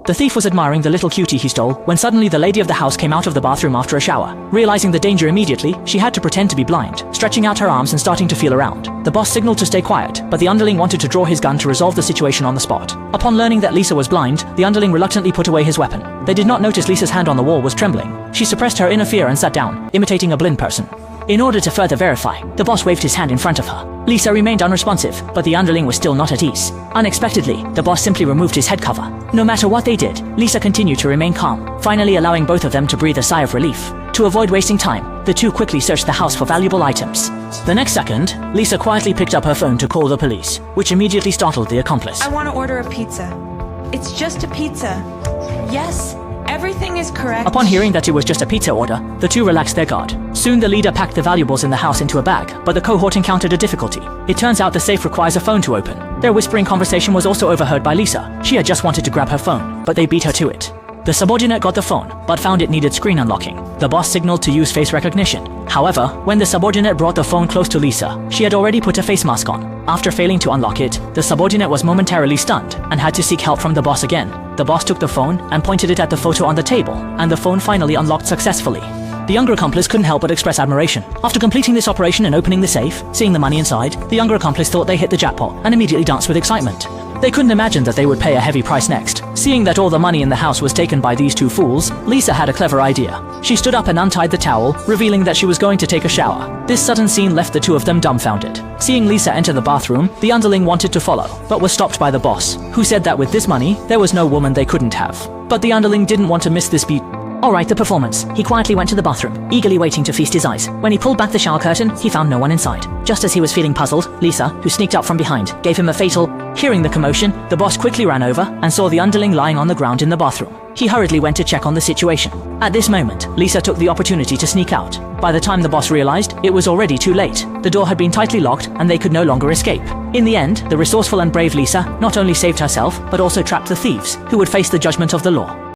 The thief was admiring the little cutie he stole when suddenly the lady of the house came out of the bathroom after a shower. Realizing the danger immediately, she had to pretend to be blind, stretching out her arms and starting to feel around. The boss signaled to stay quiet, but the underling wanted to draw his gun to resolve the situation on the spot. Upon learning that Lisa was blind, the underling reluctantly put away his weapon. They did not notice Lisa's hand on the wall was trembling. She suppressed her inner fear and sat down, imitating a blind person. In order to further verify, the boss waved his hand in front of her. Lisa remained unresponsive, but the underling was still not at ease. Unexpectedly, the boss simply removed his head cover. No matter what they did, Lisa continued to remain calm, finally allowing both of them to breathe a sigh of relief. To avoid wasting time, the two quickly searched the house for valuable items. The next second, Lisa quietly picked up her phone to call the police, which immediately startled the accomplice. I want to order a pizza. It's just a pizza. Yes, everything is correct. Upon hearing that it was just a pizza order, the two relaxed their guard. Soon the leader packed the valuables in the house into a bag, but the cohort encountered a difficulty. It turns out the safe requires a phone to open. Their whispering conversation was also overheard by Lisa. She had just wanted to grab her phone, but they beat her to it. The subordinate got the phone, but found it needed screen unlocking. The boss signaled to use face recognition. However, when the subordinate brought the phone close to Lisa, she had already put a face mask on. After failing to unlock it, the subordinate was momentarily stunned and had to seek help from the boss again. The boss took the phone and pointed it at the photo on the table, and the phone finally unlocked successfully. The younger accomplice couldn't help but express admiration. After completing this operation and opening the safe, seeing the money inside, the younger accomplice thought they hit the jackpot and immediately danced with excitement. They couldn't imagine that they would pay a heavy price next. Seeing that all the money in the house was taken by these two fools, Lisa had a clever idea. She stood up and untied the towel, revealing that she was going to take a shower. This sudden scene left the two of them dumbfounded. Seeing Lisa enter the bathroom, the underling wanted to follow, but was stopped by the boss, who said that with this money, there was no woman they couldn't have. But the underling didn't want to miss this beat. Alright, the performance. He quietly went to the bathroom, eagerly waiting to feast his eyes. When he pulled back the shower curtain, he found no one inside. Just as he was feeling puzzled, Lisa, who sneaked up from behind, gave him a fatal... Hearing the commotion, the boss quickly ran over and saw the underling lying on the ground in the bathroom. He hurriedly went to check on the situation. At this moment, Lisa took the opportunity to sneak out. By the time the boss realized, it was already too late. The door had been tightly locked and they could no longer escape. In the end, the resourceful and brave Lisa not only saved herself, but also trapped the thieves, who would face the judgment of the law.